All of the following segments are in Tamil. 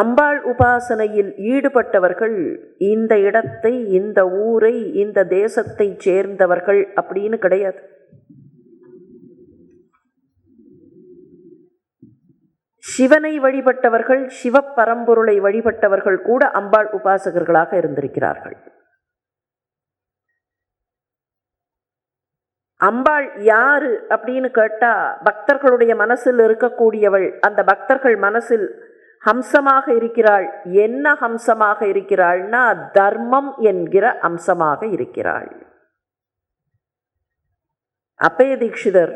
அம்பாள் உபாசனையில் ஈடுபட்டவர்கள் இந்த இடத்தை, இந்த ஊரை, இந்த தேசத்தை சேர்ந்தவர்கள் அப்படின்னு கிடையாது. சிவனை வழிபட்டவர்கள், சிவப்பரம்பொருளை வழிபட்டவர்கள் கூட அம்பாள் உபாசகர்களாக இருந்திருக்கிறார்கள். அம்பாள் யாரு அப்படின்னு கேட்டா, பக்தர்களுடைய மனசில் இருக்கக்கூடியவள். அந்த பக்தர்கள் மனசில் ஹம்சமாக இருக்கிறாள். என்ன ஹம்சமாக இருக்கிறாள்னா, தர்மம் என்கிற அம்சமாக இருக்கிறாள். அப்பய தீட்சிதர்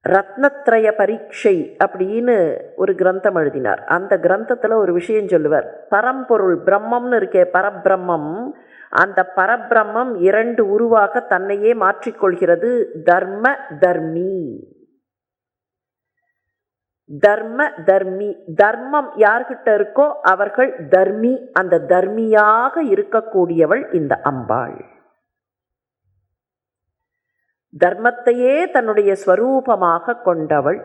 ரத்னத்ரய பரீட்சை அப்படின்னு ஒரு கிரந்தம் எழுதினார். அந்த கிரந்தத்தில் ஒரு விஷயம் சொல்லுவார். பரம்பொருள் பிரம்மம்னு இருக்கே, பரபிரம்மம், அந்த பரபிரம்மம் 2 உருவாக தன்னையே மாற்றிக்கொள்கிறது. தர்ம தர்மி, தர்ம தர்மி. தர்மம் யார்கிட்ட இருக்கோ அவர்கள் தர்மி. அந்த தர்மியாக இருக்கக்கூடியவள் இந்த அம்பாள். தர்மத்தையே தன்னுடைய ஸ்வரூபமாக கொண்டவள்.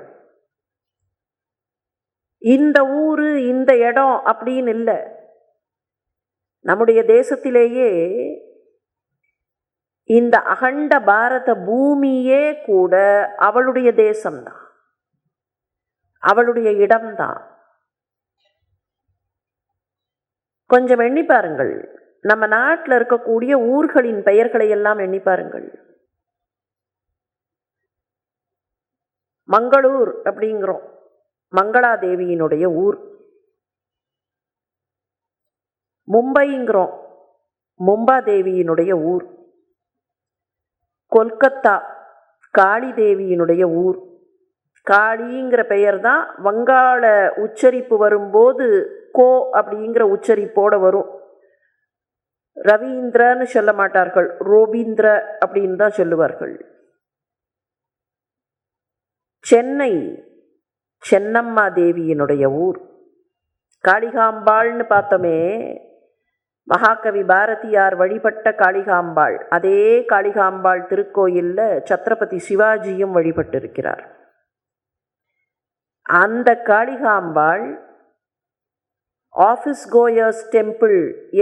இந்த ஊரு, இந்த இடம் அப்படின்னு இல்லை. நம்முடைய தேசத்திலேயே இந்த அகண்ட பாரத பூமியே கூட அவளுடைய தேசம்தான், அவளுடைய இடம்தான். கொஞ்சம் எண்ணி பாருங்கள். நம்ம நாட்டில் இருக்கக்கூடிய ஊர்களின் பெயர்களை எல்லாம் எண்ணி பாருங்கள். மங்களூர் அப்படிங்கிறோம், மங்களாதேவியினுடைய ஊர். மும்பைங்கிறோம், மும்பாதேவியினுடைய ஊர். கொல்கத்தா, காளி தேவியினுடைய ஊர். காளிங்கிற பெயர் தான் வங்காள உச்சரிப்பு வரும்போது கோ அப்படிங்கிற உச்சரிப்போட வரும். ரவீந்திரன்னு சொல்ல மாட்டார்கள், ரோபீந்திர அப்படின்னு தான் சொல்லுவார்கள். சென்னை, சென்னம்மா தேவியினுடைய ஊர். காளிகாம்பாள்னு பார்த்தோமே, மகாகவி பாரதியார் வழிபட்ட காளிகாம்பாள். அதே காளிகாம்பாள் திருக்கோயிலில் சத்ரபதி சிவாஜியும் வழிபட்டிருக்கிறார். அந்த காளிகாம்பாள் ஆஃபீஸ் கோயர்ஸ் டெம்பிள்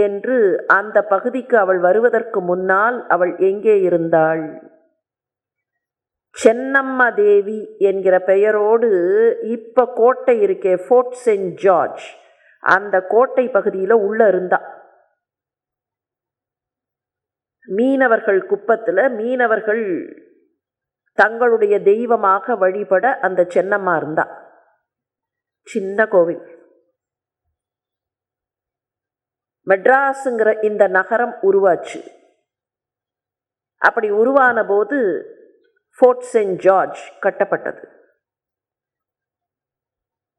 என்று அந்த பகுதிக்கு அவள் வருவதற்கு முன்னால் அவள் எங்கே இருந்தாள்? சென்னம்மா தேவி என்கிற பெயரோடு இப்போ கோட்டை இருக்கே, ஃபோர்ட் செயின்ட் ஜார்ஜ், அந்த கோட்டை பகுதியில் உள்ள இருந்தா. மீனவர்கள் குப்பத்தில் மீனவர்கள் தங்களுடைய தெய்வமாக வழிபட அந்த சென்னம்மா இருந்தா. சின்ன கோவில். மெட்ராஸுங்கிற இந்த நகரம் உருவாச்சு. அப்படி உருவான போது ஃபோர்ட் செயின்ட் ஜார்ஜ் கட்டப்பட்டது.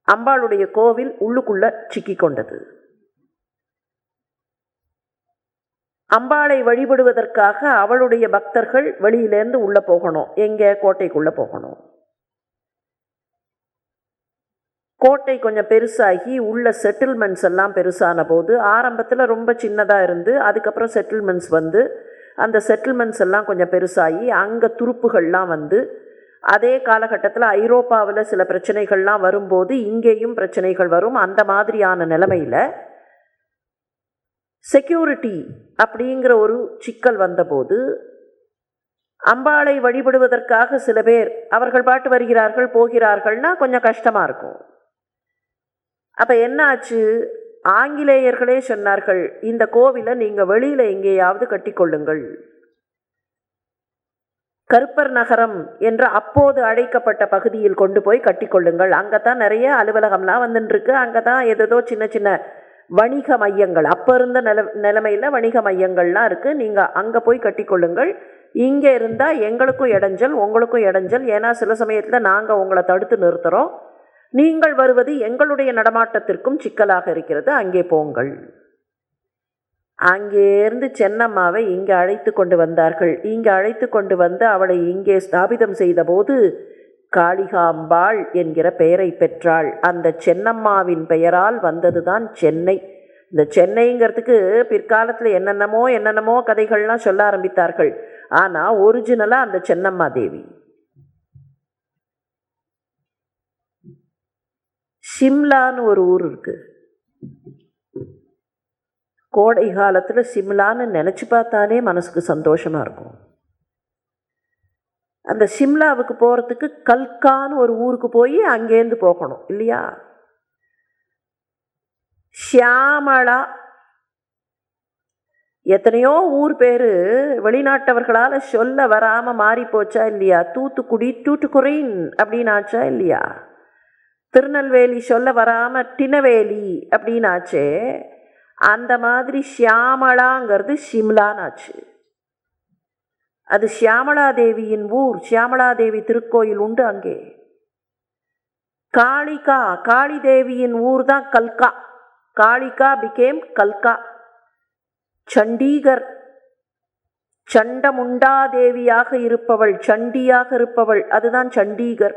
அம்பாளுடைய கோவில் உள்ளுக்குள்ள சிக்கி கொண்டது. அம்பாளை வழிபடுவதற்காக அவளுடைய பக்தர்கள் வெளியிலேருந்து உள்ள போகணும். எங்க? கோட்டைக்குள்ள போகணும். கோட்டை கொஞ்சம் பெருசாகி உள்ள செட்டில்மெண்ட்ஸ் எல்லாம் பெருசான போது, ஆரம்பத்தில் ரொம்ப சின்னதாக இருந்து அதுக்கப்புறம் செட்டில்மெண்ட்ஸ் வந்து அந்த செட்டில்மெண்ட்ஸ் எல்லாம் கொஞ்சம் பெருசாகி அங்கே துருப்புகள்லாம் வந்து, அதே காலகட்டத்தில் ஐரோப்பாவில் சில பிரச்சனைகள்லாம் வரும்போது இங்கேயும் பிரச்சனைகள் வரும். அந்த மாதிரியான நிலைமையில் செக்யூரிட்டி அப்படிங்கிற ஒரு சிக்கல் வந்தபோது, அம்பாளை வழிபடுவதற்காக சில பேர் அவர்கள் பாட்டு வருகிறார்கள் போகிறார்கள்னா கொஞ்சம் கஷ்டமாக இருக்கும். அப்போ என்ன ஆச்சு? ஆங்கிலேயர்களே சொன்னார்கள், இந்த கோவிலை நீங்கள் வெளியில் எங்கேயாவது கட்டிக்கொள்ளுங்கள். கருப்பர் நகரம் என்ற அப்போது அழைக்கப்பட்ட பகுதியில் கொண்டு போய் கட்டிக்கொள்ளுங்கள். அங்கே தான் நிறைய அலுவலகம்லாம் வந்துட்டுருக்கு. அங்கே தான் ஏதோ சின்ன சின்ன வணிக மையங்கள், அப்போ இருந்த நிலைமையில் வணிக மையங்கள்லாம் இருக்குது. நீங்கள் அங்கே போய் கட்டிக்கொள்ளுங்கள். இங்கே இருந்தால் எங்களுக்கும் இடைஞ்சல், உங்களுக்கும் இடைஞ்சல். ஏன்னா சில சமயத்தில் நாங்கள் உங்களை தடுத்து நிறுத்துகிறோம். நீங்கள் வருவது எங்களுடைய நடமாட்டத்திற்கும் சிக்கலாக இருக்கிறது. அங்கே போங்கள். அங்கேருந்து சென்னம்மாவை இங்கே அழைத்து கொண்டு வந்தார்கள். இங்கே அழைத்து கொண்டு வந்து அவளை இங்கே ஸ்தாபிதம் செய்தபோது காளிகாம்பாள் என்கிற பெயரை பெற்றாள். அந்த சென்னம்மாவின் பெயரால் வந்தது தான் சென்னை. இந்த சென்னைங்கிறதுக்கு பிற்காலத்தில் என்னென்னமோ கதைகள்லாம் சொல்ல ஆரம்பித்தார்கள். ஆனால் ஒரிஜினலாக அந்த சென்னம்மா தேவி. சிம்லான்னு ஒரு ஊர் இருக்கு. கோடை காலத்தில் சிம்லான்னு நினச்சி பார்த்தாலே மனசுக்கு சந்தோஷமாக இருக்கும். அந்த சிம்லாவுக்கு போகிறதுக்கு கல்கான்னு ஒரு ஊருக்கு போய் அங்கேருந்து போகணும் இல்லையா? ஷியாமளா, எத்தனையோ ஊர் பேர் வெளிநாட்டவர்களால் சொல்ல வராமல் மாறி போச்சா இல்லையா? தூத்துக்குடி டூட்டுக்குரின் அப்படின்னு ஆச்சா இல்லையா? திருநெல்வேலி சொல்ல வராமல் டினவேலி அப்படின்னு ஆச்சே. அந்த மாதிரி ஷியாமளாங்கிறது ஷிம்லான்னாச்சு. அது ஷியாமளாதேவியின் ஊர். ஷியாமளாதேவி திருக்கோயில் உண்டு அங்கே. காளிகா, காளி தேவியின் ஊர் தான் கல்கா. காளிகா பிகேம் கல்கா. சண்டீகர், சண்டமுண்டாதேவியாக இருப்பவள், சண்டியாக இருப்பவள், அதுதான் சண்டீகர்.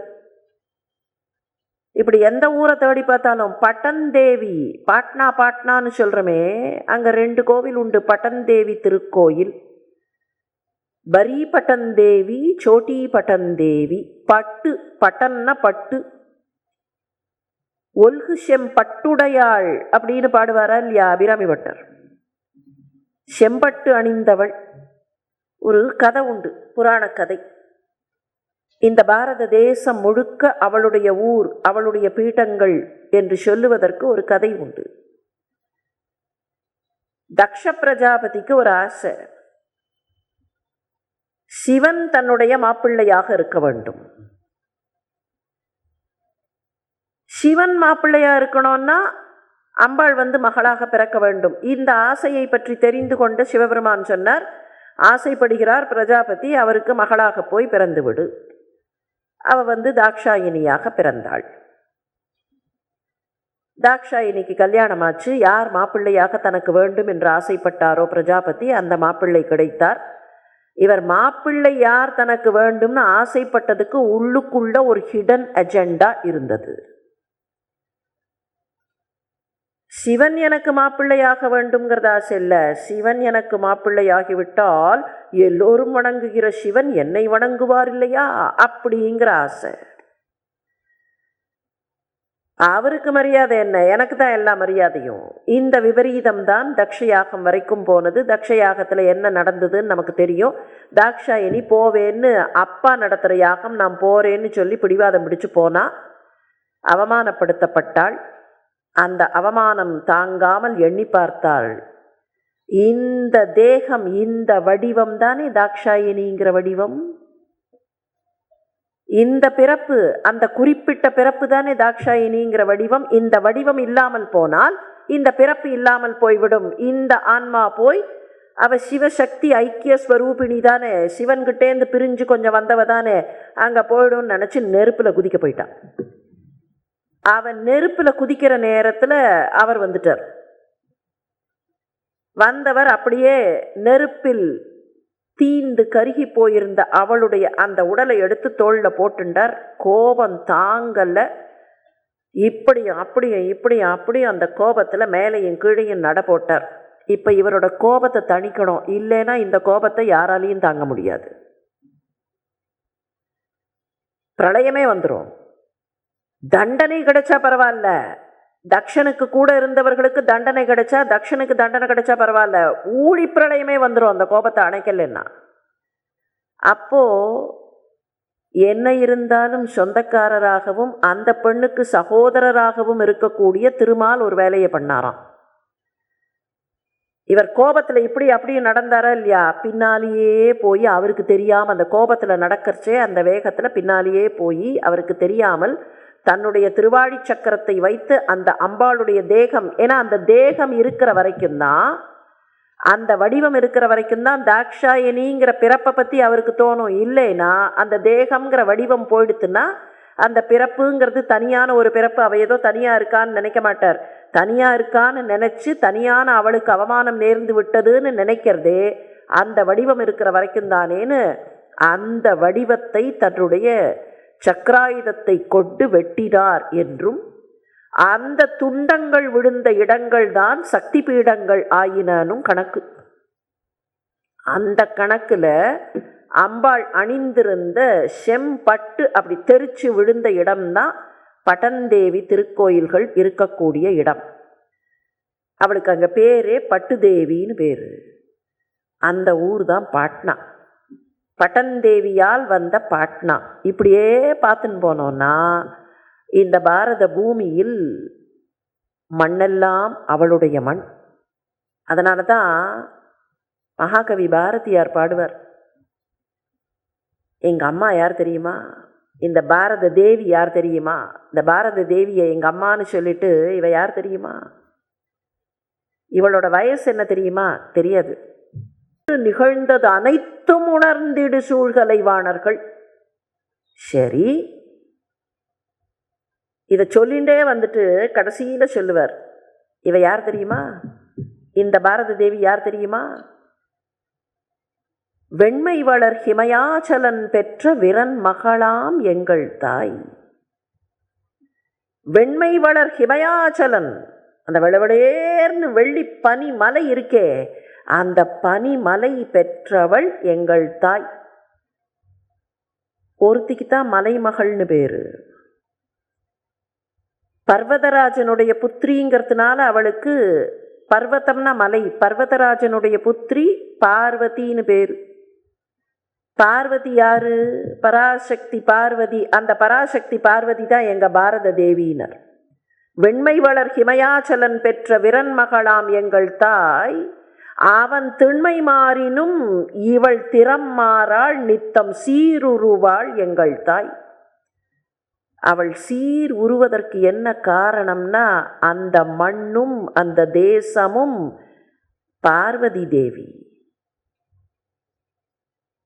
இப்படி எந்த ஊரை தேடி பார்த்தாலும் பட்டன் தேவி, பாட்னா பாட்னான்னு சொல்கிறோமே, அங்கே 2 கோவில் உண்டு. பட்டன் தேவி திருக்கோயில், பரி பட்டன் தேவி, சோட்டி பட்டன் தேவி. பட்டு, பட்டன்னா பட்டு. ஒல்கு செம்பட்டுடையாள் அப்படின்னு பாடுவாரா இல்லையா அபிராமி பட்டர்? செம்பட்டு அணிந்தவள். ஒரு கதை உண்டு, புராண கதை. இந்த பாரத தேசம் முழுக்க அவளுடைய ஊர், அவளுடைய பீட்டங்கள் என்று சொல்லுவதற்கு ஒரு கதை உண்டு. தக்ஷ பிரஜாபதிக்கு ஒரு ஆசை, சிவன் தன்னுடைய மாப்பிள்ளையாக இருக்க வேண்டும். சிவன் மாப்பிள்ளையா இருக்கணும்னா அம்பாள் மகளாக பிறக்க வேண்டும். இந்த ஆசையை பற்றி தெரிந்து கொண்ட சிவபெருமான் சொன்னார், ஆசைப்படுகிறார் பிரஜாபதி, அவருக்கு மகளாக போய் பிறந்து விடு. அவ தாக்ஷாயினியாக பிறந்தாள். தாக்ஷாயினிக்கு கல்யாணமாச்சு. யார் மாப்பிள்ளையாக தனக்கு வேண்டும் என்று ஆசைப்பட்டாரோ பிரஜாபதி, அந்த மாப்பிள்ளை கிடைத்தார். இவர் மாப்பிள்ளை யார் தனக்கு வேண்டும்னு ஆசைப்பட்டதுக்கு உள்ளுக்குள்ள ஒரு ஹிடன் அஜெண்டா இருந்தது. சிவன் எனக்கு மாப்பிள்ளையாக வேண்டும்ங்கிறது ஆசை இல்லை. சிவன் எனக்கு மாப்பிள்ளையாகிவிட்டால் எல்லோரும் வணங்குகிற சிவன் என்னை வணங்குவார் இல்லையா அப்படிங்கிற ஆசை. அவருக்கு மரியாதை என்ன, எனக்கு தான் எல்லா மரியாதையும். இந்த விபரீதம் தான் தக்ஷயாகம் வரைக்கும் போனது. தக்ஷயாகத்தில் என்ன நடந்ததுன்னு நமக்கு தெரியும். தாக்ஷாயினி போவேன்னு, அப்பா நடத்துகிற யாகம் நான் போறேன்னு சொல்லி பிடிவாதம் பிடிச்சு போனா, அவமானப்படுத்தப்பட்டாள். அந்த அவமானம் தாங்காமல் எண்ணி பார்த்தாள், இந்த தேகம், இந்த வடிவம் தானே தாக்ஷாயினிங்கிற வடிவம். இந்த பிறப்பு, அந்த குறிப்பிட்ட பிறப்பு தானே தாக்ஷாயினிங்கிற வடிவம். இந்த வடிவம் இல்லாமல் போனால் இந்த பிறப்பு இல்லாமல் போய்விடும். இந்த ஆன்மா போய், அவ சிவசக்தி ஐக்கிய ஸ்வரூபிணி தானே, சிவன்கிட்டேந்து பிரிஞ்சு கொஞ்சம் வந்தவ தானே, அங்கே போயிடும்னு நினச்சி நெருப்பில் குதிக்க போயிட்டான். அவன் நெருப்பில் குதிக்கிற நேரத்தில் அவர் வந்துட்டார். வந்தவர் அப்படியே நெருப்பில் தீந்து கருகி போயிருந்த அவளுடைய அந்த உடலை எடுத்து தோளில் போட்டுண்டார். கோபம் தாங்கல. இப்படியும் அப்படியும் இப்படியும் அப்படியும் அந்த கோபத்தில் மேலையும் கீழையும் நட போட்டார். இப்போ இவரோட கோபத்தை தணிக்கணும், இல்லைன்னா இந்த கோபத்தை யாராலையும் தாங்க முடியாது. பிரளயமே வந்துடும். தண்டனை கிடைச்சா பரவாயில்ல, தக்ஷனுக்கு கூட இருந்தவர்களுக்கு தண்டனை கிடைச்சா, தக்ஷனுக்கு தண்டனை கிடைச்சா பரவாயில்ல, ஊழி பிரளயமே வந்துடும் அந்த கோபத்தை அணைக்கலைன்னா. அப்போ என்ன இருந்தாலும் சொந்தக்காரராகவும் அந்த பெண்ணுக்கு சகோதரராகவும் இருக்கக்கூடிய திருமால் ஒரு வேலையை பண்ணாராம். இவர் கோபத்தில் இப்படி அப்படி நடந்தாரா இல்லையா, பின்னாலேயே போய் அவருக்கு தெரியாமல், அந்த கோபத்தில் நடக்கிறச்சே அந்த வேகத்தில் பின்னாலேயே போய் அவருக்கு தெரியாமல் தன்னுடைய திருவாழி சக்கரத்தை வைத்து அந்த அம்பாளுடைய தேகம், ஏன்னா அந்த தேகம் இருக்கிற வரைக்கும் தான், அந்த வடிவம் இருக்கிற வரைக்கும் தான் தாக்ஷாயினிங்கிற பிறப்பை பற்றி அவருக்கு தோணும். இல்லைன்னா அந்த தேகம்ங்கிற வடிவம் போயிடுத்துன்னா அந்த பிறப்புங்கிறது தனியான ஒரு பிறப்பு, அவ ஏதோ தனியாக இருக்கான்னு நினைக்க மாட்டார். தனியாக இருக்கான்னு நினச்சி தனியான அவளுக்கு அவமானம் நேர்ந்து விட்டதுன்னு நினைக்கிறதே அந்த வடிவம் இருக்கிற வரைக்கும் தானேன்னு அந்த வடிவத்தை தன்னுடைய சக்கராயுதத்தை கொண்டு வெட்டினார் என்றும், அந்த துண்டங்கள் விழுந்த இடங்கள் தான் சக்தி பீடங்கள் ஆயினும் கணக்கு. அந்த கணக்கில் அம்பாள் அணிந்திருந்த செம்பட்டு அப்படி தெரிச்சு விழுந்த இடம்தான் பட்டந்தேவி திருக்கோயில்கள் இருக்கக்கூடிய இடம். அவளுக்கு அங்கே பேரே பட்டுதேவின்னு பேர். அந்த ஊர் தான் பாட்னா. பட்டந்தேவியால் வந்த பாட்னா. இப்படியே பார்த்துன்னு போனோன்னா இந்த பாரத பூமியில் மண்ணெல்லாம் அவளுடைய மண். அதனால தான் மகாகவி பாரதியார் பாடுவார், எங்கள் அம்மா யார் தெரியுமா, இந்த பாரத தேவி யார் தெரியுமா, இந்த பாரத தேவியை எங்கள் அம்மான்னு சொல்லிட்டு இவ யார் தெரியுமா, இவளோட வயசு என்ன தெரியுமா, தெரியாது. நிகழ்ந்தது அனைத்தும் உணர்ந்திடு சூழ்கலை வாணர்கள். சரி, இதை சொல்லிண்டே வந்துட்டு கடைசியில் சொல்லுவார், இவ யார் தெரியுமா, இந்த பாரத தேவி யார் தெரியுமா, வெண்மை வளர் ஹிமயாச்சலன் பெற்ற விரன் மகளாம் எங்கள் தாய். வெண்மை வளர் ஹிமயாச்சலன், அந்த வெளவெளேர்னு வெள்ளி பனி மலை இருக்கே, அந்த பனி மலை பெற்றவள் எங்கள் தாய். ஒருத்திக்குத்தான் மலைமகள்னு பேரு. பர்வதராஜனுடைய புத்திரிங்கிறதுனால அவளுக்கு பர்வதம்னா மலை, பர்வதராஜனுடைய புத்திரி பார்வதின்னு பேரு. பார்வதி யாரு, பராசக்தி பார்வதி. அந்த பராசக்தி பார்வதி தான் எங்க பாரத தேவியினர். வெண்மை வளர் ஹிமயாச்சலன் பெற்ற விரன் மகளாம் எங்கள் தாய், அவன் திண்மை மாறினும் இவள் திறம் மாறாள், நித்தம் சீருருவாள் எங்கள் தாய். அவள் சீர் உருவதற்கு என்ன காரணம்னா அந்த மண்ணும் அந்த தேசமும் பார்வதி தேவி.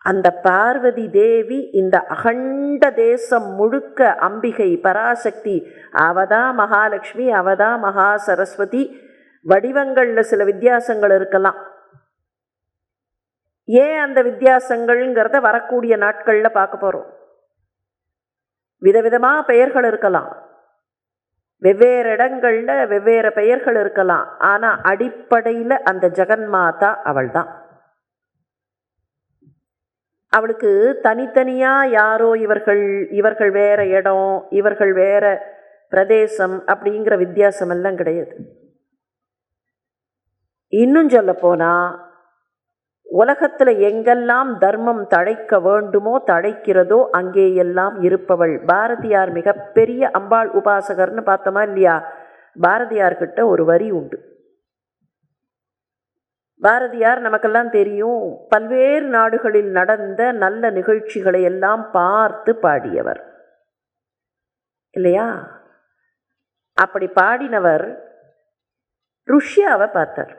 அந்த பார்வதி தேவி இந்த அகண்ட தேசம் முழுக்க அம்பிகை பராசக்தி, அவதான் மகாலட்சுமி, அவதான் மகா சரஸ்வதி. வடிவங்களில் சில வித்தியாசங்கள் இருக்கலாம். ஏன் அந்த வித்தியாசங்கள்ங்கிறத வரக்கூடிய நாட்களில் பார்க்க போகிறோம். விதவிதமாக பெயர்கள் இருக்கலாம், வெவ்வேறு இடங்களில் வெவ்வேறு பெயர்கள் இருக்கலாம். ஆனால் அடிப்படையில் அந்த ஜெகன்மாதா அவள் தான். அவளுக்கு தனித்தனியாக யாரோ இவர்கள் வேற இடம், இவர்கள் வேற பிரதேசம் அப்படிங்கிற வித்தியாசம் எல்லாம் கிடையாது. இன்னும் சொல்ல போனால் உலகத்தில் எங்கெல்லாம் தர்மம் தழைக்க வேண்டுமோ தழைக்கிறதோ அங்கேயெல்லாம் இருப்பவள் பாரதியார். மிகப்பெரிய அம்பாள் உபாசகர்னு பார்த்தோமா இல்லையா. பாரதியார்கிட்ட ஒரு வரி உண்டு. பாரதியார் நமக்கெல்லாம் தெரியும், பல்வேறு நாடுகளில் நடந்த நல்ல நிகழ்ச்சிகளை எல்லாம் பார்த்து பாடியவர் இல்லையா. அப்படி பாடினவர் ருஷ்யாவை பார்த்தார்.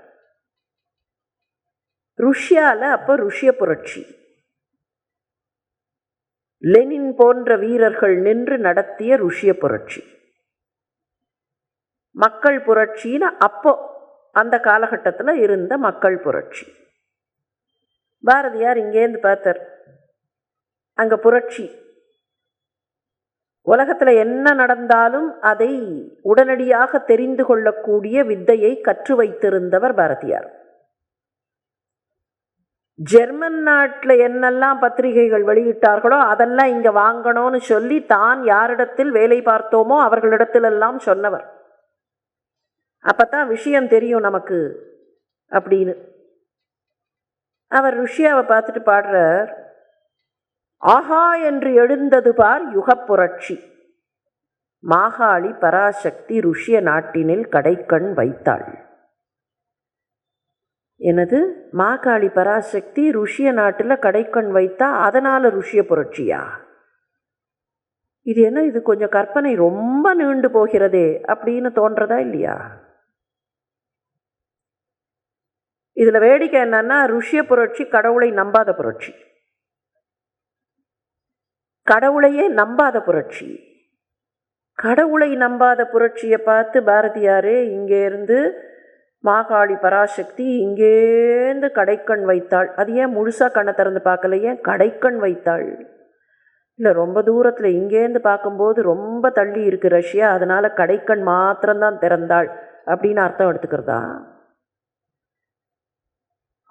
ருஷ்யாவில் அப்போ ருஷ்ய புரட்சி, லெனின் போன்ற வீரர்கள் நின்று நடத்திய ருஷ்ய புரட்சி, மக்கள் புரட்சின்னு அப்போ அந்த காலகட்டத்தில் இருந்த மக்கள் புரட்சி. பாரதியார் இங்கேருந்து பார்த்தார், அங்கே புரட்சி. உலகத்தில் என்ன நடந்தாலும் அதை உடனடியாக தெரிந்து கொள்ளக்கூடிய வித்தையை கற்று வைத்திருந்தவர் பாரதியார். ஜெர்மன் நாட்டில் என்னெல்லாம் பத்திரிகைகள் வெளியிட்டார்களோ அதெல்லாம் இங்கே வாங்கணும்னு சொல்லி தான் யாரிடத்தில் வேலை பார்த்தோமோ அவர்களிடத்திலெல்லாம் சொன்னவர். அப்போத்தான் விஷயம் தெரியும் நமக்கு அப்படின்னு. அவர் ருஷ்யாவை பார்த்துட்டு பாடுறார், ஆஹா என்று எழுந்தது பார் யுகப் புரட்சி, மாகாளி பராசக்தி ருஷ்ய நாட்டினில் கடைக்கண் வைத்தாள். எனது மாகாளி பராசக்தி ருஷ்ய நாட்டில் கடைக்கண் வைத்தா அதனால் ருஷ்ய புரட்சியா? இது என்ன, இது கொஞ்சம் கற்பனை ரொம்ப நீண்டு போகிறதே அப்படின்னு தோன்றதா இல்லையா? இதில் வேடிக்கை என்னன்னா, ருஷ்ய புரட்சி கடவுளை நம்பாத புரட்சி, கடவுளையே நம்பாத புரட்சி. கடவுளை நம்பாத புரட்சியை பார்த்து பாரதியாரே இங்கேருந்து மாகாளி பராசக்தி இங்கேருந்து கடைக்கண் வைத்தாள். அது ஏன் முழுசாக கண்ணை திறந்து பார்க்கலையே, கடைக்கண் வைத்தாள்? இல்லை, ரொம்ப தூரத்தில் இங்கேருந்து பார்க்கும்போது ரொம்ப தள்ளி இருக்குது ரஷ்யா, அதனால் கடைக்கண் மாத்திரம்தான் திறந்தாள் அப்படின்னு அர்த்தம் எடுத்துக்கிறதா?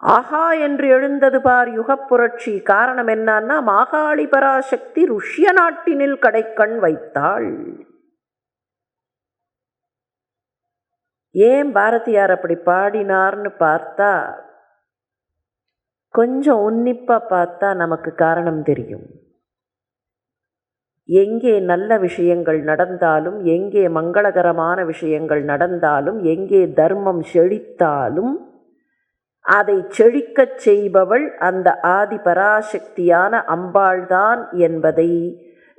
ஆஹா என்று எழுந்தது பார் யுகப் புரட்சி. காரணம் என்னன்னா, மாகாளி பராசக்தி ருஷ்ய நாட்டினில் கடைக்கண் வைத்தாள். ஏன் பாரதியார் அப்படி பாடினார்னு பார்த்தா, கொஞ்சம் உன்னிப்பாக பார்த்தா நமக்கு காரணம் தெரியும். எங்கே நல்ல விஷயங்கள் நடந்தாலும், எங்கே மங்களகரமான விஷயங்கள் நடந்தாலும், எங்கே தர்மம் செழித்தாலும் அதை செழிக்கச் செய்பவள் அந்த ஆதி பராசக்தியான அம்பாள்தான் என்பதை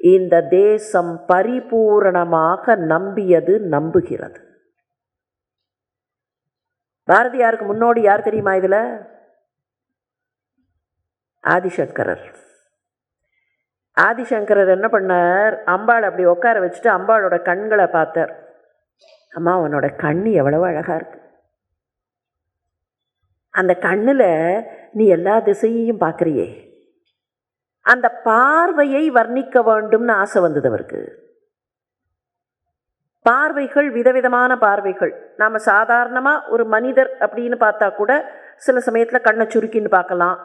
இந்த தேசம் பரிபூரணமாக நம்புகிறது. பாரதியாருக்கு முன்னோடி யார் தெரியுமா இதில்? ஆதிசங்கரர். ஆதிசங்கரர் என்ன பண்ணார், அம்பாள் அப்படி உட்கார வச்சுட்டு அம்பாளோட கண்களை பார்த்தார். அம்மா, உன்னோட கண் எவ்வளவு அழகா இருக்கு, அந்த கண்ணில் நீ எல்லா திசையையும் பார்க்குறியே, அந்த பார்வையை வர்ணிக்க வேண்டும்னு ஆசை வந்தது அவருக்கு. பார்வைகள் விதவிதமான பார்வைகள். நாம் சாதாரணமாக ஒரு மனிதர் அப்படின்னு பார்த்தா கூட சில சமயத்தில் கண்ணை சுருக்கின்னு பார்க்கலாம்,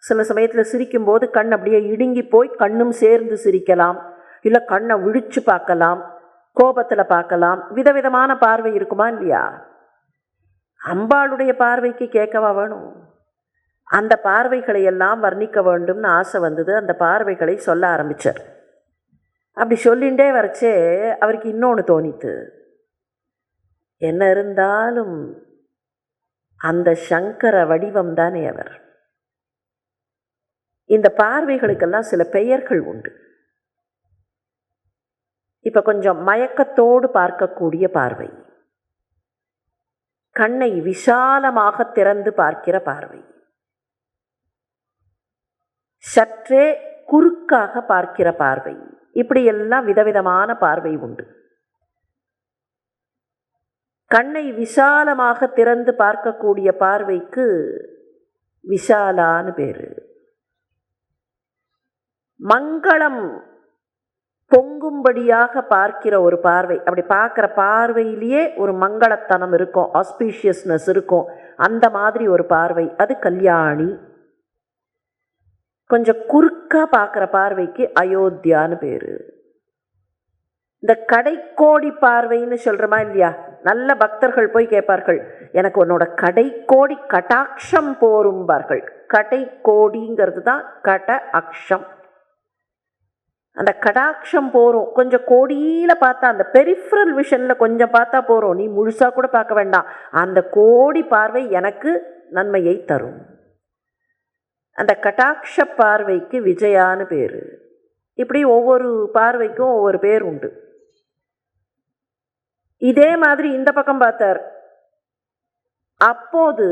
சில சமயத்தில் சிரிக்கும்போது கண் அப்படியே இடுங்கி போய் கண்ணும் சேர்ந்து சிரிக்கலாம், இல்லை கண்ணை விழிச்சு பார்க்கலாம், கோபத்தில் பார்க்கலாம். விதவிதமான பார்வை இருக்குமா இல்லையா? அம்பாளுடைய பார்வைக்கு கேட்கவா வேணும்? அந்த பார்வைகளை எல்லாம் வர்ணிக்க வேண்டும்னு ஆசை வந்தது. அந்த பார்வைகளை சொல்ல ஆரம்பித்தார். அப்படி சொல்லிகிட்டே வரச்சே அவருக்கு இன்னொன்று தோணித்து. என்ன இருந்தாலும் அந்த சங்கர வடிவம் தானே அவர். இந்த பார்வைகளுக்கெல்லாம் சில பெயர்கள் உண்டு. இப்போ கொஞ்சம் மயக்கத்தோடு பார்க்கக்கூடிய பார்வை, கண்ணை விசாலமாக திறந்து பார்க்கிற பார்வை, சற்றே குறுக்காக பார்க்கிற பார்வை, இப்படியெல்லாம் விதவிதமான பார்வை உண்டு. கண்ணை விசாலமாக திறந்து பார்க்கக்கூடிய பார்வைக்கு விசாலான்னு பேரு. மங்களம் பொங்கும்படியாக பார்க்கிற ஒரு பார்வை, அப்படி பார்க்குற பார்வையிலேயே ஒரு மங்களத்தனம் இருக்கும், ஆஸ்பீஷியஸ்னஸ் இருக்கும். அந்த மாதிரி ஒரு பார்வை, அது கல்யாணி. கொஞ்சம் குறுக்கா பார்க்குற பார்வைக்கு அயோத்தியான்னு பேர். இந்த கடைக்கோடி பார்வைன்னு சொல்கிறோமா இல்லையா? நல்ல பக்தர்கள் போய் கேட்பார்கள், எனக்கு உன்னோட கடைக்கோடி கடாட்சம் போரும்பார்கள். கடைக்கோடிங்கிறது தான் கட அக்ஷம். அந்த கடாட்சம் போகிறோம், கொஞ்சம் கோடியில் பார்த்தா, அந்த பெரிஃபரல் விஷனில் கொஞ்சம் பார்த்தா போகிறோம், நீ முழுசாக கூட பார்க்க வேண்டாம், அந்த கோடி பார்வை எனக்கு நன்மையை தரும். அந்த கடாட்ச பார்வைக்கு விஜயான்னு பேர். இப்படி ஒவ்வொரு பார்வைக்கும் ஒவ்வொரு பேர் உண்டு. இதே மாதிரி இந்த பக்கம் பார்த்தார். அப்போது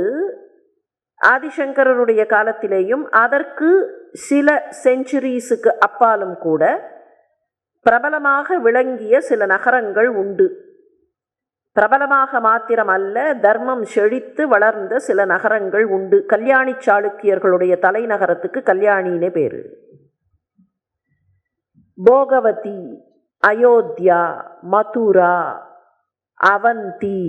ஆதிசங்கரருடைய காலத்திலேயும் அதற்கு சில செஞ்சுரிஸுக்கு அப்பாலும் கூட பிரபலமாக விளங்கிய சில நகரங்கள் உண்டு. பிரபலமாக மாத்திரம் அல்ல, தர்மம் செழித்து வளர்ந்த சில நகரங்கள் உண்டு. கல்யாணி சாளுக்கியர்களுடைய தலைநகரத்துக்கு கல்யாணினே பேரு. போகவதி, அயோத்தியா, மதுரா, அவந்தி,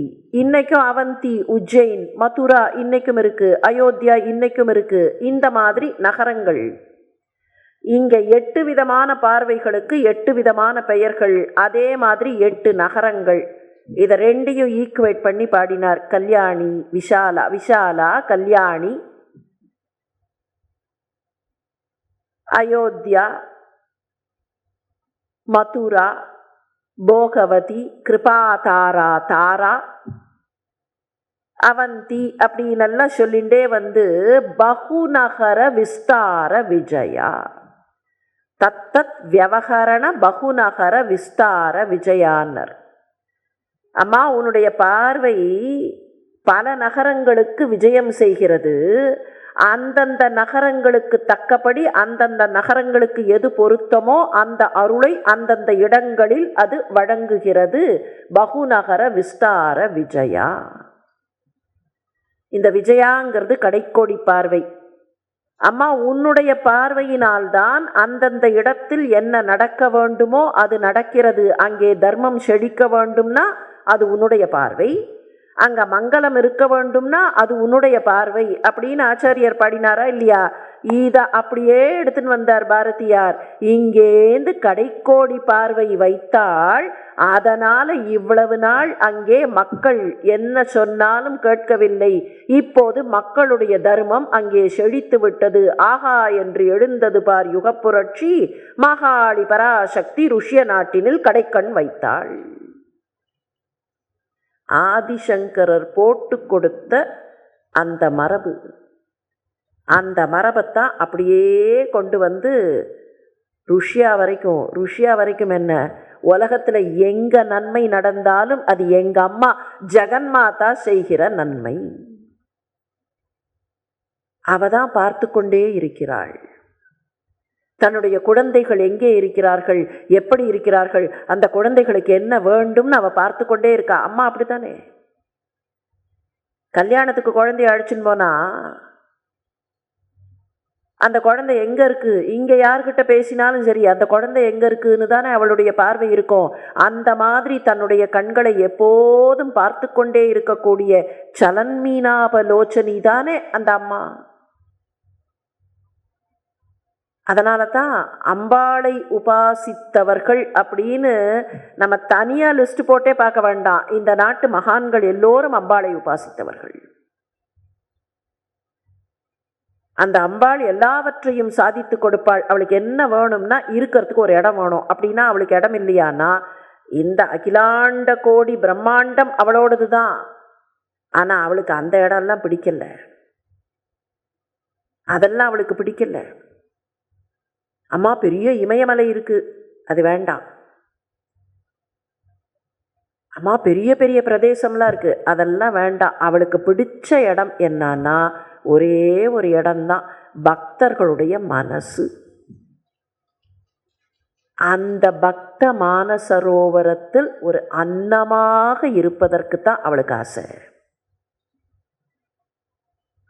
இன்னைக்கும் அவந்தி, உஜ்ஜைன், மதுரா இன்னைக்கும் இருக்கு, அயோத்தியா இன்னைக்கும் இருக்கு. இந்த மாதிரி நகரங்கள். இங்க 8 விதமான பார்வைகளுக்கு 8 விதமான பெயர்கள். அதே மாதிரி 8 நகரங்கள். இதை ரெண்டையும் ஈக்குவேட் பண்ணி பாடினார். கல்யாணி, விஷாலா, விஷாலா கல்யாணி, அயோத்தியா, மதுரா, போகவதி, கிருபாதாரா, தாரா, அவந்தி, அப்படி நல்லா சொல்லிண்டே வந்து பகுநகர விஸ்தார விஜயா, தத்தத் வியவகரண பகுநகர விஸ்தார விஜயான்னர். அம்மா, உன்னுடைய பார்வை பல நகரங்களுக்கு விஜயம் செய்கிறது. அந்தந்த நகரங்களுக்கு தக்கபடி அந்தந்த நகரங்களுக்கு எது பொருத்தமோ அந்த அருளை அந்தந்த இடங்களில் அது வழங்குகிறது. பகுநகர விஸ்தார விஜயா. இந்த விஜயாங்கிறது கடைக்கோடி பார்வை. அம்மா, உன்னுடைய பார்வையினால்தான் அந்தந்த இடத்தில் என்ன நடக்க வேண்டுமோ அது நடக்கிறது. அங்கே தர்மம் செழிக்க வேண்டும்னா அது உன்னுடைய பார்வை, அங்கே மங்களம் இருக்க வேண்டும்னா அது உன்னுடைய பார்வை அப்படின்னு ஆச்சாரியர் பாடினாரா இல்லையா? இதை அப்படியே எடுத்துன்னு வந்தார் பாரதியார். இங்கேந்து கடைக்கோடி பார்வை வைத்தாள். அதனால இவ்வளவு நாள் அங்கே மக்கள் என்ன சொன்னாலும் கேட்கவில்லை. இப்போது மக்களுடைய தர்மம் அங்கே செழித்து விட்டது. ஆகா என்று எழுந்தது பார் யுகப்புரட்சி. மகாளி பராசக்தி ருஷ்ய நாட்டினில் கடைக்கண் வைத்தாள். ஆதிசங்கரர் போட்டு கொடுத்த அந்த மரபு, அந்த மரபைத்தான் அப்படியே கொண்டு வந்து ருஷ்யா வரைக்கும் என்ன, உலகத்தில் எங்க நன்மை நடந்தாலும் அது எங்க அம்மா ஜெகன்மாதா செய்கிற நன்மை. அவதான் பார்த்து கொண்டே இருக்கிறாள். தன்னுடைய குழந்தைகள் எங்கே இருக்கிறார்கள், எப்படி இருக்கிறார்கள், அந்த குழந்தைகளுக்கு என்ன வேண்டும்னு அவ பார்த்து கொண்டே இருக்கா. அம்மா அப்படித்தானே. கல்யாணத்துக்கு குழந்தைய அழைச்சின்னு போனா அந்த குழந்தை எங்க இருக்கு, இங்க யார்கிட்ட பேசினாலும் சரி அந்த குழந்தை எங்க இருக்குன்னு தானே அவளுடைய பார்வை இருக்கும். அந்த மாதிரி தன்னுடைய கண்களை எப்போதும் பார்த்து கொண்டே இருக்கக்கூடிய சலன்மீனாபலோச்சனி தானே அந்த அம்மா. அதனால தான் அம்பாளை உபாசித்தவர்கள் அப்படின்னு நம்ம தனியா லிஸ்ட் போட்டே பார்க்க வேண்டாம். இந்த நாட்டு மகான்கள் எல்லோரும் அம்பாளை உபாசித்தவர்கள். அந்த அம்பாள் எல்லாவற்றையும் சாதித்து கொடுப்பாள். அவளுக்கு என்ன வேணும்னா இருக்கிறதுக்கு ஒரு இடம் வேணும். அப்படின்னா அவளுக்கு இடம் இல்லையானா இந்த அகிலாண்ட கோடி பிரம்மாண்டம் அவளோடது தான். ஆனால் அவளுக்கு அந்த இடம்லாம் பிடிக்கல, அதெல்லாம் அவளுக்கு பிடிக்கல. அம்மா பெரிய இமயமலை இருக்கு, அது வேண்டாம். அம்மா பெரிய பெரிய பிரதேசம்லாம் இருக்கு, அதெல்லாம் வேண்டாம். அவளுக்கு பிடிச்ச இடம் என்னன்னா ஒரே ஒரு இடம்தான், பக்தர்களுடைய மனசு. அந்த பக்த மானசரோவரத்தில் ஒரு அன்னமாக இருப்பதற்கு தான் அவளுக்கு ஆசை.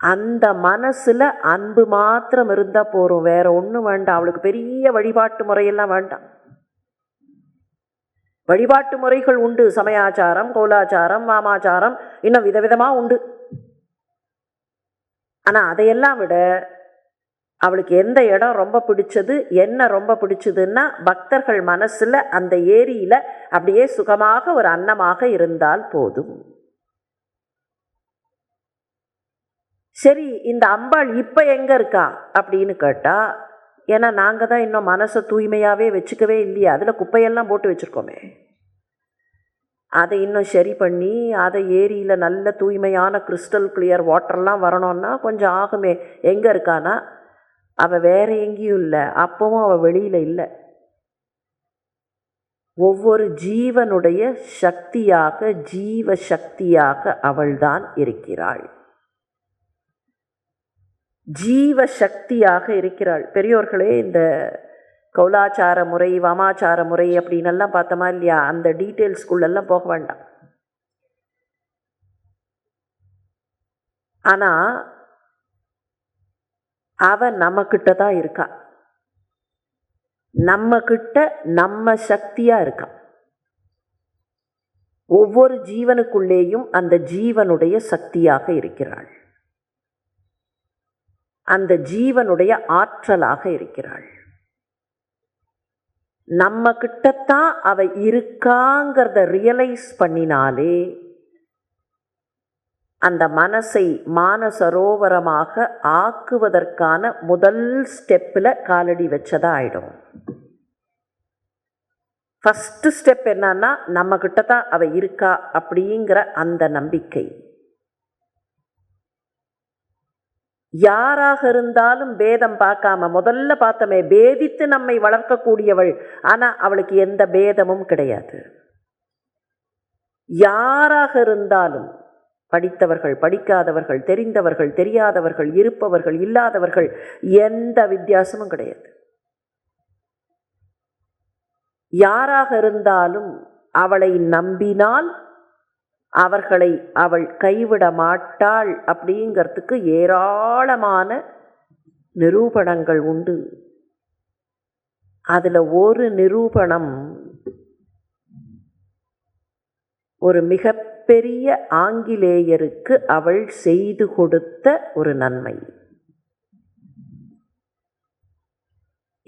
அந்த மனசுல அன்பு மாத்திரம் இருந்தா போறோம், வேற ஒன்றும் வேண்டாம். அவளுக்கு பெரிய வழிபாட்டு முறையெல்லாம் வேண்டாம். வழிபாட்டு முறைகள் உண்டு, சமயாச்சாரம், கோலாச்சாரம், வாமாச்சாரம், இன்னும் விதவிதமா உண்டு. ஆனா அதையெல்லாம் விட அவளுக்கு எந்த இடம் ரொம்ப பிடிச்சது, என்ன ரொம்ப பிடிச்சதுன்னா பக்தர்கள் மனசுல அந்த ஏரியில அப்படியே சுகமாக ஒரு அன்னமாக இருந்தால் போதும். சரி, இந்த அம்பாள் இப்ப எங்க இருக்கா அப்படின்னு கேட்டா, ஏன்னா நாங்க தான் இன்னும் மனசை தூய்மையாவே வச்சுக்கவே இல்லையா, அதுல குப்பையெல்லாம் போட்டு வச்சிருக்கோமே. அதை இன்னும் சரி பண்ணி அதை ஏரியில நல்ல தூய்மையான கிறிஸ்டல் கிளியர் வாட்டர்லாம் வரணும்னா கொஞ்சம் ஆகுமே. எங்க இருக்கானா அவ வேற எங்கேயும் இல்லை, அப்பவும் அவ வெளியில இல்லை. ஒவ்வொரு ஜீவனுடைய சக்தியாக, ஜீவ சக்தியாக அவள்தான் இருக்கிறாள். ஜீவ சக்தியாக இருக்கிறாள். பெரியோர்களே, இந்த கௌலாச்சார முறை, வாமாச்சார முறை அப்படின்னு எல்லாம் பார்த்தோமா இல்லையா, அந்த டீட்டெயில்ஸ்குள்ளெல்லாம் போக வேண்டாம். ஆனா அவ நம்ம கிட்ட தான் இருக்கா, நம்ம கிட்ட நம்ம சக்தியா இருக்கா. ஒவ்வொரு ஜீவனுக்குள்ளேயும் அந்த ஜீவனுடைய சக்தியாக இருக்கிறாள், அந்த ஜீவனுடைய ஆற்றலாக இருக்கிறாள். நம்ம கிட்டத்தான் அவ இருக்காங்கிறத ரியலைஸ் பண்ணினாலே அந்த மனசை மானசரோவரமாக ஆக்குவதற்கான முதல் ஸ்டெப்பில் காலடி வச்சதா ஆயிடும். ஃபர்ஸ்ட் ஸ்டெப் என்னன்னா, நம்ம கிட்ட தான் அவ இருக்கா அப்படிங்கிற அந்த நம்பிக்கை. யாராக இருந்தாலும் பேதம் பார்க்காம, முதல்ல பார்த்தோமே பேதித்து நம்மை வளர்க்கக்கூடியவள், ஆனா அவளுக்கு எந்த பேதமும் கிடையாது. யாராக இருந்தாலும், படித்தவர்கள், படிக்காதவர்கள், தெரிந்தவர்கள், தெரியாதவர்கள், இருப்பவர்கள், இல்லாதவர்கள், எந்த வித்தியாசமும் கிடையாது. யாராக இருந்தாலும் அவளை நம்பினால் அவர்களை அவள் கைவிட மாட்டாள் அப்படிங்கிறதுக்கு ஏராளமான நிரூபணங்கள் உண்டு. அதுல ஒரு நிரூபணம், ஒரு மிகப்பெரிய ஆங்கிலேயருக்கு அவள் செய்து கொடுத்த ஒரு நன்மை.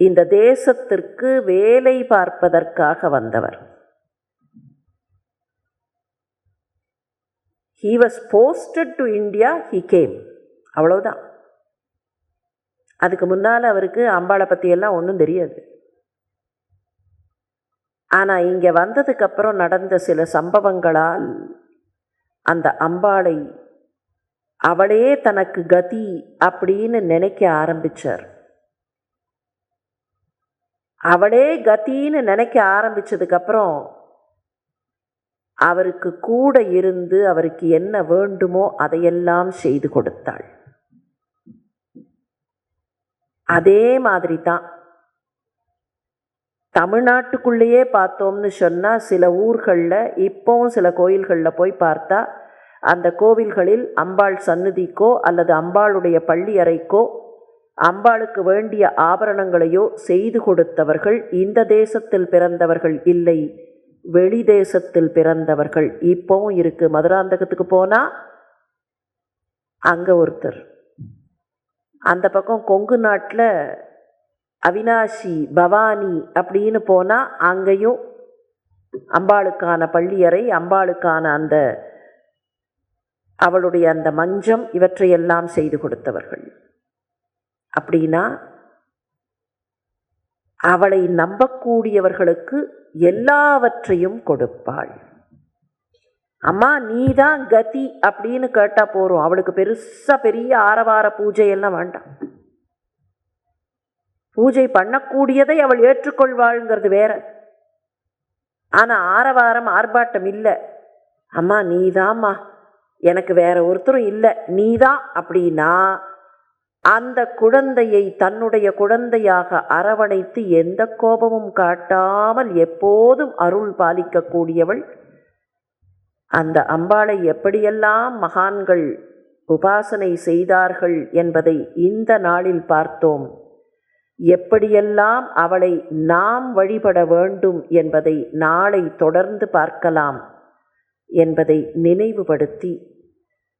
இந்த தேசத்திற்கு வேலை பார்ப்பதற்காக வந்தவர். He was posted to India, he came. அவ்வளவுதான். அதுக்கு முன்னால் அவருக்கு அம்பாளை பற்றியெல்லாம் ஒன்றும் தெரியாது. ஆனால் இங்கே வந்ததுக்கப்புறம் நடந்த சில சம்பவங்களால் அந்த அம்பாளை அவளே தனக்கு கதி அப்படின்னு நினைக்க ஆரம்பித்தார். அவளே கத்தின்னு நினைக்க ஆரம்பித்ததுக்கப்புறம் அவருக்கு கூட இருந்து அவருக்கு என்ன வேண்டுமோ அதையெல்லாம் செய்து கொடுத்தாள். அதே மாதிரி தான் தமிழ்நாட்டுக்குள்ளேயே பார்த்தோம்னு சொன்னால் சில ஊர்களில் இப்போவும் சில கோயில்களில் போய் பார்த்தா அந்த கோவில்களில் அம்பாள் சந்நிதிக்கோ அல்லது அம்பாளுடைய பள்ளி அறைக்கோ அம்பாளுக்கு வேண்டிய ஆபரணங்களையோ செய்து கொடுத்தவர்கள் இந்த தேசத்தில் பிறந்தவர்கள் இல்லை, வெளி தேசத்தில் பிறந்தவர்கள் இப்போவும் இருக்குது. மதுராந்தகத்துக்கு போனால் அங்கே ஒருத்தர், அந்த பக்கம் கொங்கு நாட்டில் அவினாசி பவானி அப்படின்னு போனால் அங்கேயும் அம்பாளுக்கான பள்ளியறை, அம்பாளுக்கான அந்த அவளுடைய அந்த மஞ்சம் இவற்றையெல்லாம் செய்து கொடுத்தவர்கள். அப்படின்னா அவளை நம்பக்கூடியவர்களுக்கு எல்லாவற்றையும் கொடுப்பாள். அம்மா நீதான் கதி அப்படின்னு கேட்டால் போகிறோம், அவளுக்கு பெரிய ஆரவார பூஜையெல்லாம் வேண்டாம். பூஜை பண்ணக்கூடியதை அவள் ஏற்றுக்கொள்வாள்ங்கிறது வேற. ஆனால் ஆரவாரம் ஆர்ப்பாட்டம் இல்லை. அம்மா நீதாம்மா, எனக்கு வேற ஒருத்தரும் இல்லை, நீதான் அப்படின்னா அந்த குழந்தையை தன்னுடைய குழந்தையாக அரவணைத்து எந்த கோபமும் காட்டாமல் எப்போதும் அருள் பாலிக்கக்கூடியவள் அந்த அம்பாளை. எப்படியெல்லாம் மகான்கள் உபாசனை செய்தார்கள் என்பதை இந்த நாளில் பார்த்தோம். எப்படியெல்லாம் அவளை நாம் வழிபட வேண்டும் என்பதை நாளை தொடர்ந்து பார்க்கலாம் என்பதை நினைவுபடுத்தி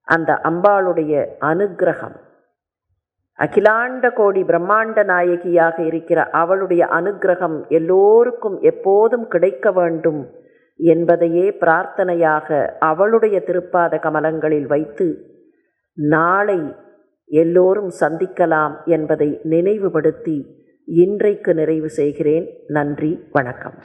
அந்த அம்பாளுடைய அனுக்கிரகம், அகிலாண்ட கோடி பிரம்மாண்ட நாயகியாக இருக்கிற அவளுடைய அனுக்கிரகம் எல்லோருக்கும் எப்போதும் கிடைக்க வேண்டும் என்பதையே பிரார்த்தனையாக அவளுடைய திருப்பாத கமலங்களில் வைத்து நாளை எல்லோரும் சந்திக்கலாம் என்பதை நினைவுபடுத்தி இன்றைக்கு நிறைவு செய்கிறேன். நன்றி, வணக்கம்.